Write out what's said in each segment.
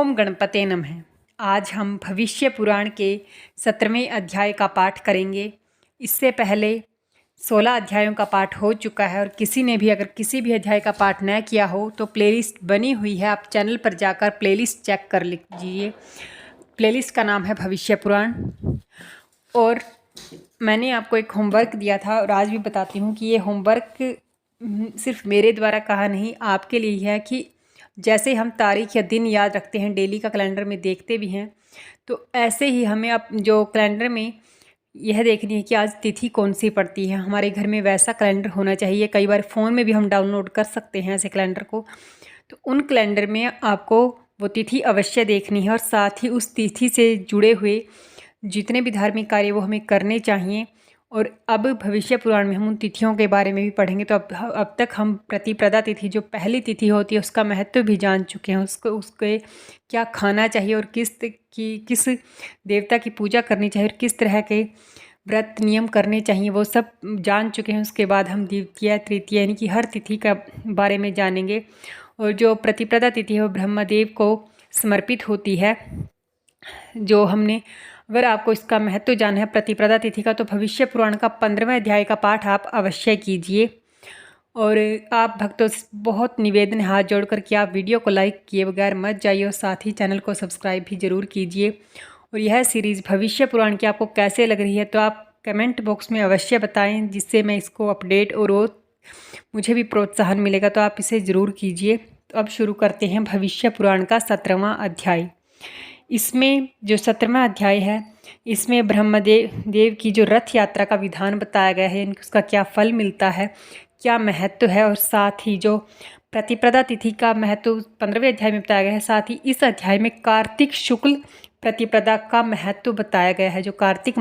ओम गणपते नमः। आज हम भविष्य पुराण के 17वें अध्याय का पाठ करेंगे। इससे पहले 16 अध्यायों का पाठ हो चुका है और किसी ने भी अगर किसी भी अध्याय का पाठ न किया हो तो प्लेलिस्ट बनी हुई है, आप चैनल पर जाकर प्लेलिस्ट चेक कर लीजिए। प्लेलिस्ट का नाम है भविष्य पुराण। और मैंने आपको एक होमवर्क दिया था और आज भी बताती हूँ कि ये होमवर्क सिर्फ मेरे द्वारा कहा नहीं, आपके लिए है कि जैसे हम तारीख या दिन याद रखते हैं, डेली का कैलेंडर में देखते भी हैं, तो ऐसे ही हमें अब जो कैलेंडर में यह देखनी है कि आज तिथि कौन सी पड़ती है। हमारे घर में वैसा कैलेंडर होना चाहिए। कई बार फ़ोन में भी हम डाउनलोड कर सकते हैं ऐसे कैलेंडर को। तो उन कैलेंडर में आपको वो तिथि अवश्य देखनी है और साथ ही उस तिथि से जुड़े हुए जितने भी धार्मिक कार्य वो हमें करने चाहिए। और अब भविष्य पुराण में हम उन तिथियों के बारे में भी पढ़ेंगे। तो अब तक हम प्रतिप्रदा तिथि जो पहली तिथि होती है उसका महत्व भी जान चुके हैं। उसके क्या खाना चाहिए और किस देवता की पूजा करनी चाहिए और किस तरह के व्रत नियम करने चाहिए वो सब जान चुके हैं। उसके बाद हम द्वितीया तृतीया यानी कि हर तिथि का बारे में जानेंगे। और जो प्रतिप्रदा तिथि है वो ब्रह्मदेव को समर्पित होती है। जो हमने अगर आपको इसका महत्व जानना है प्रतिप्रदा तिथि का, तो भविष्य पुराण का 15वें अध्याय का पाठ आप अवश्य कीजिए। और आप भक्तों से बहुत निवेदन है हाथ जोड़कर कि आप वीडियो को लाइक किए बगैर मत जाइए और साथ ही चैनल को सब्सक्राइब भी ज़रूर कीजिए। और यह सीरीज़ भविष्य पुराण की आपको कैसे लग रही है तो आप कमेंट बॉक्स में अवश्य बताएं, जिससे मैं इसको अपडेट और मुझे भी प्रोत्साहन मिलेगा। तो आप इसे ज़रूर कीजिए। तो अब शुरू करते हैं भविष्य पुराण का 17वां अध्याय। इसमें जो 17वां अध्याय है, इसमें ब्रह्मदेव की जो रथ यात्रा का विधान बताया गया है, उसका क्या फल मिलता है, क्या महत्व है, और साथ ही जो प्रतिप्रदा तिथि का महत्व 15वें अध्याय में बताया गया है। साथ ही इस अध्याय में कार्तिक शुक्ल प्रतिप्रदा का महत्व बताया गया है। जो कार्तिक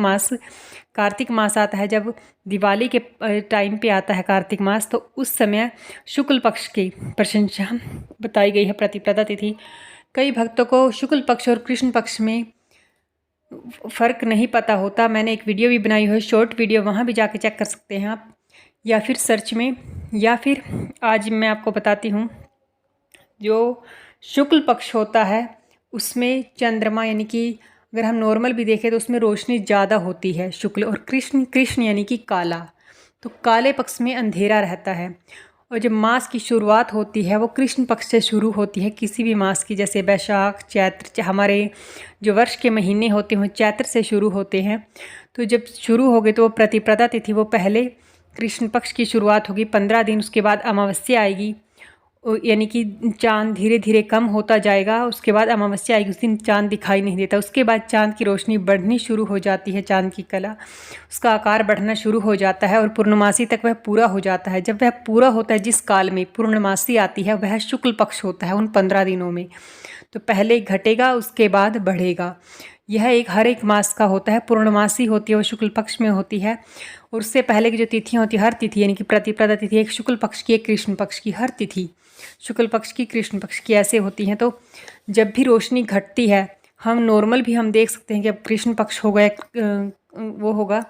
मास आता है, जब दिवाली के टाइम पे आता है कार्तिक मास, तो उस समय शुक्ल पक्ष की प्रशंसा बताई गई है प्रतिप्रदा तिथि। कई भक्तों को शुक्ल पक्ष और कृष्ण पक्ष में फ़र्क नहीं पता होता। मैंने एक वीडियो भी बनाई हुई है, शॉर्ट वीडियो, वहाँ भी जाके चेक कर सकते हैं आप, या फिर सर्च में। या फिर आज मैं आपको बताती हूँ, जो शुक्ल पक्ष होता है उसमें चंद्रमा यानी कि अगर हम नॉर्मल भी देखें तो उसमें रोशनी ज़्यादा होती है शुक्ल, और कृष्ण यानी कि काला, तो काले पक्ष में अंधेरा रहता है। और जब मास की शुरुआत होती है वो कृष्ण पक्ष से शुरू होती है, किसी भी मास की, जैसे वैशाख, चैत्र, हमारे जो वर्ष के महीने होते हैं चैत्र से शुरू होते हैं। तो जब शुरू हो गए तो वो प्रतिप्रदा तिथि, वो पहले कृष्ण पक्ष की शुरुआत होगी 15 दिन, उसके बाद अमावस्या आएगी, यानी कि चाँद धीरे धीरे कम होता जाएगा। उसके बाद अमावस्या आएगी, उस दिन चाँद दिखाई नहीं देता। उसके बाद चाँद की रोशनी बढ़नी शुरू हो जाती है, चाँद की कला, उसका आकार बढ़ना शुरू हो जाता है और पूर्णमासी तक वह पूरा हो जाता है। जब वह पूरा होता है, जिस काल में पूर्णमासी आती है, वह शुक्ल पक्ष होता है उन 15 दिनों में। तो पहले घटेगा, उसके बाद बढ़ेगा। यह हर एक मास का होता है। पूर्णमासी होती है वो शुक्ल पक्ष में होती है, और उससे पहले की जो तिथियाँ होती है, हर तिथि यानी कि प्रतिप्रदा तिथि एक शुक्ल पक्ष की, एक कृष्ण पक्ष की, हर तिथि शुक्ल पक्ष की, कृष्ण पक्ष की ऐसे होती हैं। तो जब भी रोशनी घटती है, हम नॉर्मल भी हम देख सकते हैं कि अब कृष्ण पक्ष हो गया, वो होगा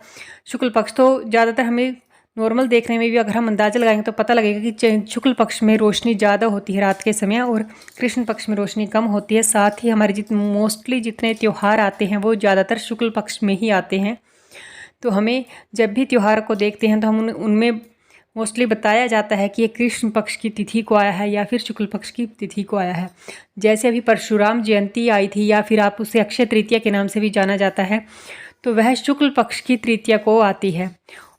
शुक्ल पक्ष, तो ज़्यादातर हमें नॉर्मल देखने में भी अगर हम अंदाज़ा लगाएंगे तो पता लगेगा कि शुक्ल पक्ष में रोशनी ज़्यादा होती है रात के समय और कृष्ण पक्ष में रोशनी कम होती है। साथ ही हमारे मोस्टली जितने त्यौहार आते हैं वो ज़्यादातर शुक्ल पक्ष में ही आते हैं। तो हमें जब भी त्यौहार को देखते हैं तो हम उनमें मोस्टली बताया जाता है कि ये कृष्ण पक्ष की तिथि को आया है या फिर शुक्ल पक्ष की तिथि को आया है। जैसे अभी परशुराम जयंती आई थी, या फिर आप उसे अक्षय तृतीया के नाम से भी जाना जाता है, तो वह शुक्ल पक्ष की तृतीया को आती है।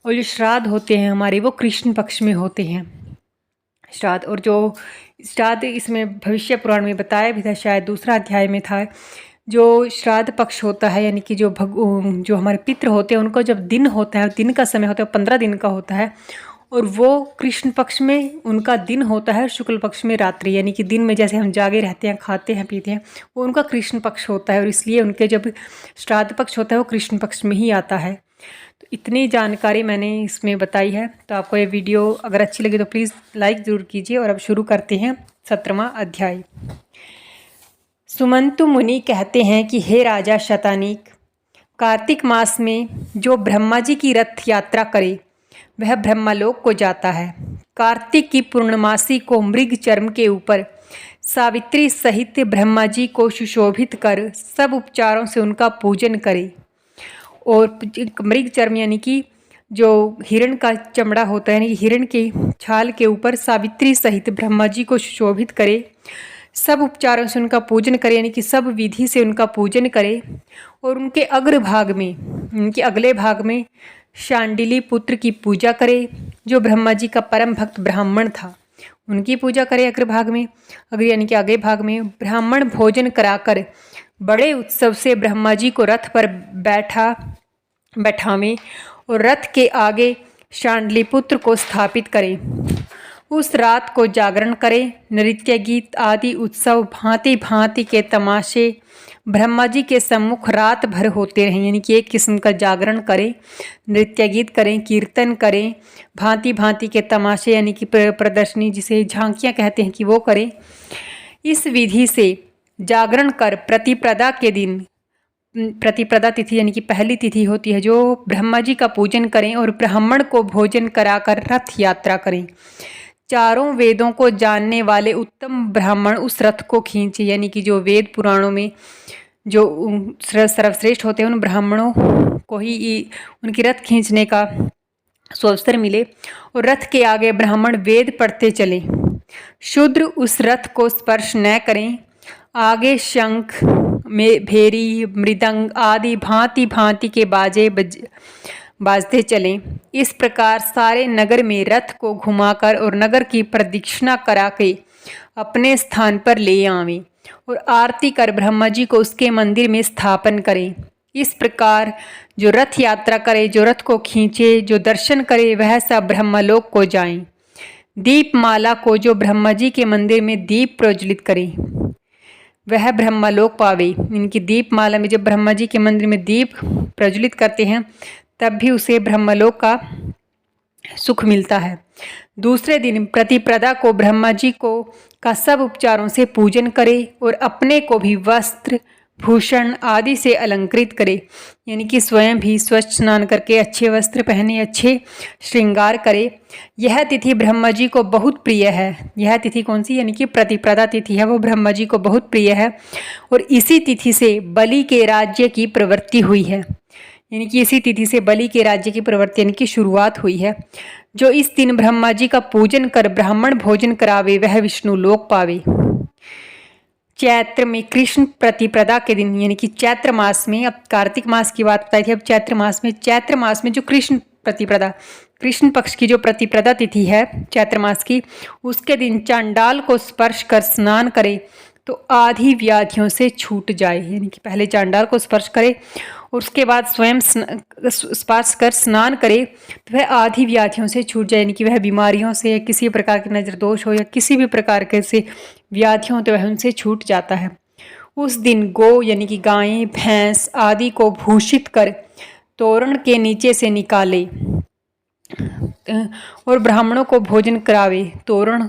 और जो श्राद्ध होते हैं हमारे, वो कृष्ण पक्ष में होते हैं श्राद्ध। और जो श्राद्ध इसमें भविष्य पुराण में बताया भी था, शायद दूसरा अध्याय में था, जो श्राद्ध पक्ष होता है, यानी कि जो हमारे पितृ होते हैं उनको जब दिन होता है, दिन का समय होता है, 15 दिन का होता है, और वो कृष्ण पक्ष में उनका दिन होता है, शुक्ल पक्ष में रात्रि, यानी कि दिन में जैसे हम जागे रहते हैं, खाते हैं, पीते हैं, वो उनका कृष्ण पक्ष होता है। और इसलिए उनके जब श्राद्ध पक्ष होता है वो कृष्ण पक्ष में ही आता है। तो इतनी जानकारी मैंने इसमें बताई है। तो आपको ये वीडियो अगर अच्छी लगी तो प्लीज़ लाइक ज़रूर कीजिए। और अब शुरू करते हैं 17वां अध्याय। सुमंतु मुनि कहते हैं कि हे राजा शतानीक, कार्तिक मास में जो ब्रह्मा जी की रथ यात्रा करे वह ब्रह्मलोक को जाता है। कार्तिक की पूर्णमासी को मृग चर्म के ऊपर सावित्री सहित ब्रह्मा जी को सुशोभित कर सब उपचारों से उनका पूजन करे। और मृग चर्म यानी कि जो हिरण का चमड़ा होता है, यानी कि हिरण के छाल के ऊपर सावित्री सहित ब्रह्मा जी को सुशोभित करे, सब उपचारों से उनका पूजन करे, यानी कि सब विधि से उनका पूजन करे। और उनके अग्रभाग में, उनके अगले भाग में शांडिली पुत्र की पूजा करे, जो ब्रह्मा जी का परम भक्त ब्राह्मण था, उनकी पूजा करे अग्रभाग में। अग्र यानी कि आगे भाग में ब्राह्मण भोजन कराकर बड़े उत्सव से ब्रह्मा जी को रथ पर बैठावें और रथ के आगे शांडली पुत्र को स्थापित करें। उस रात को जागरण करें, नृत्य गीत आदि उत्सव भांति भांति के तमाशे ब्रह्मा जी के सम्मुख रात भर होते रहें, यानी कि एक किस्म का जागरण करें, नृत्य गीत करें, कीर्तन करें, भांति भांति के तमाशे यानी कि प्रदर्शनी जिसे झांकियाँ कहते हैं कि वो करें। इस विधि से जागरण कर प्रतिपदा के दिन, प्रतिपदा तिथि यानी कि पहली तिथि होती है, जो ब्रह्मा जी का पूजन करें और ब्राह्मण को भोजन कराकर रथ यात्रा करें। चारों वेदों को जानने वाले उत्तम ब्राह्मण उस रथ को खींचे, यानी कि जो वेद पुराणों में जो सर्वश्रेष्ठ होते हैं उन ब्राह्मणों को ही उनकी रथ खींचने का अवसर मिले। और रथ के आगे ब्राह्मण वेद पढ़ते चले, शूद्र उस रथ को स्पर्श न करें। आगे शंख में भेरी मृदंग आदि भांति भांति के बाजे बाजते चलें। इस प्रकार सारे नगर में रथ को घुमाकर और नगर की प्रदक्षिणा करा के अपने स्थान पर ले आवें और आरती कर ब्रह्मा जी को उसके मंदिर में स्थापन करें। इस प्रकार जो रथ यात्रा करे, जो रथ को खींचे, जो दर्शन करे, वह सब ब्रह्मलोक को जाएं। दीपमाला को जो ब्रह्मा जी के मंदिर में दीप प्रज्वलित करे, वह ब्रह्मलोक पावे। इनकी दीपमाला में जब ब्रह्मा जी के मंदिर में दीप प्रज्वलित करते हैं तब भी उसे ब्रह्मलोक का सुख मिलता है। दूसरे दिन प्रतिपदा को ब्रह्मा जी को का सब उपचारों से पूजन करे और अपने को भी वस्त्र भूषण आदि से अलंकृत करे, यानी कि स्वयं भी स्वच्छ स्नान करके अच्छे वस्त्र पहने, अच्छे श्रृंगार करे। यह तिथि ब्रह्मा जी को बहुत प्रिय है। यह तिथि कौन सी, यानी कि प्रतिपदा तिथि है, वो ब्रह्मा जी को बहुत प्रिय है। और इसी तिथि से बलि के राज्य की प्रवृत्ति हुई है, यानी कि इसी तिथि से बलि के राज्य की प्रवृत्ति यानी कि शुरुआत हुई है। जो इस दिन ब्रह्मा जी का पूजन कर ब्राह्मण भोजन करावे, वह विष्णु लोक पावे। चैत्र में कृष्ण प्रतिपदा के दिन, यानी कि चैत्र मास में, अब कार्तिक मास की बात बताई थी, अब चैत्र मास में जो कृष्ण प्रतिपदा, कृष्ण पक्ष की जो प्रतिपदा तिथि है चैत्र मास की, उसके दिन चांडाल को स्पर्श कर स्नान करे तो आधी व्याधियों से छूट जाए। यानी कि पहले चांडाल को स्पर्श करे और उसके बाद स्वयं स्पर्श कर स्नान करे तो वह आधी व्याधियों से छूट जाए, यानी कि वह बीमारियों से, किसी प्रकार के नजर दोष हो या किसी भी प्रकार के से व्याधियों तो वह उनसे छूट जाता है। उस दिन गो यानी कि गायें भैंस आदि को भूषित कर तोरण के नीचे से निकाले और ब्राह्मणों को भोजन करावे। तोरण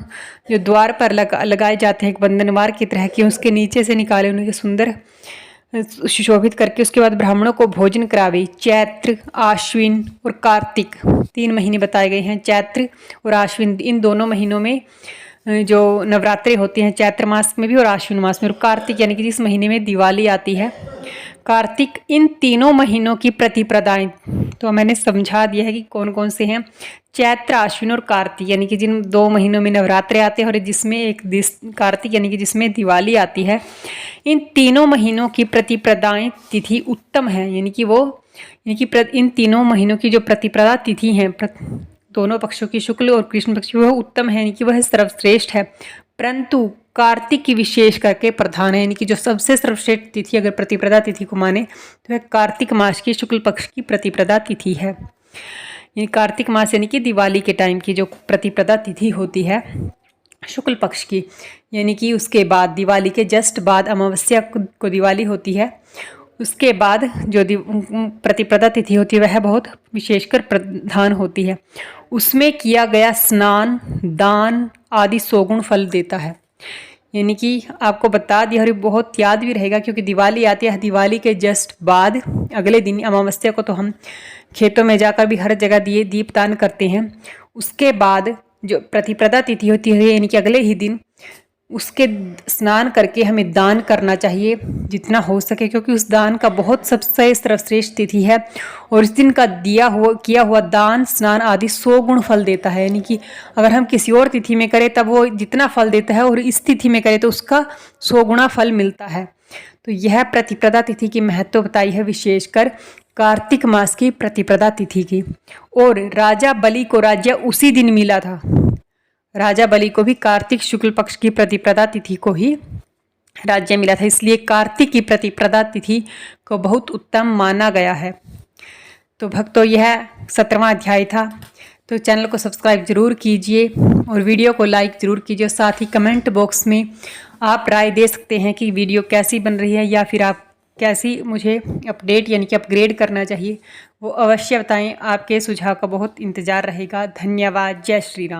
जो द्वार पर लगाए जाते हैं एक बंधनवार की तरह की, उसके नीचे से निकाले, उन्हें सुंदर सुशोभित करके उसके बाद ब्राह्मणों को भोजन करावे। चैत्र आश्विन और कार्तिक 3 महीने बताए गए हैं। चैत्र और आश्विन इन दोनों महीनों में जो नवरात्रे होती हैं, चैत्र मास में भी और आश्विन मास में। और कार्तिक यानी कि जिस महीने में दिवाली आती है, कार्तिक, इन तीनों महीनों की प्रतिपदाएं तो मैंने समझा दिया है कि कौन कौन से हैं। चैत्र आश्विन और कार्तिक यानी कि जिन 2 महीनों में नवरात्रे आते हैं और जिसमें एक कार्तिक यानी कि जिसमें दिवाली आती है, इन तीनों महीनों की प्रतिपदाएं तिथि उत्तम है। यानी कि इन तीनों महीनों की जो प्रतिपदा तिथि हैं दोनों पक्षों की, शुक्ल और कृष्ण पक्ष की, वह उत्तम है, यानी कि वह सर्वश्रेष्ठ है। परंतु कार्तिक की विशेष करके प्रधान है, यानी कि जो सबसे सर्वश्रेष्ठ तिथि अगर प्रतिपदा तिथि को माने तो वह कार्तिक मास की शुक्ल पक्ष की प्रतिपदा तिथि है। ये कार्तिक मास यानी कि दिवाली के टाइम की जो प्रतिपदा तिथि होती है शुक्ल पक्ष की, यानी कि उसके बाद दिवाली के जस्ट बाद अमावस्या को दिवाली होती है, उसके बाद जो प्रतिपदा तिथि होती है वह बहुत विशेषकर प्रधान होती है। उसमें किया गया स्नान दान आदि सौगुण फल देता है। यानी कि आपको बता दिया और बहुत याद भी रहेगा, क्योंकि दिवाली आती है, दिवाली के जस्ट बाद अगले दिन अमावस्या को तो हम खेतों में जाकर भी हर जगह दीपदान करते हैं। उसके बाद जो प्रतिपदा तिथि होती है, यानी कि अगले ही दिन उसके स्नान करके हमें दान करना चाहिए जितना हो सके, क्योंकि उस दान का बहुत सबसे सर्वश्रेष्ठ तिथि है। और इस दिन का किया हुआ दान, स्नान आदि 100 गुण फल देता है। यानी कि अगर हम किसी और तिथि में करें तब वो जितना फल देता है और इस तिथि में करें तो उसका 100 गुना फल मिलता है। तो यह प्रतिपदा तिथि की महत्व बताई है, विशेषकर कार्तिक मास की प्रतिपदा तिथि की। और राजा बलि को राज्य उसी दिन मिला था। राजा बलि को भी कार्तिक शुक्ल पक्ष की प्रतिपदा तिथि को ही राज्य मिला था, इसलिए कार्तिक की प्रतिपदा तिथि को बहुत उत्तम माना गया है। तो भक्तों, यह 17वां अध्याय था। तो चैनल को सब्सक्राइब जरूर कीजिए और वीडियो को लाइक ज़रूर कीजिए। साथ ही कमेंट बॉक्स में आप राय दे सकते हैं कि वीडियो कैसी बन रही है, या फिर आप कैसी मुझे अपडेट यानी कि अपग्रेड करना चाहिए, वो अवश्य बताएं। आपके सुझाव का बहुत इंतज़ार रहेगा। धन्यवाद। जय श्री राम।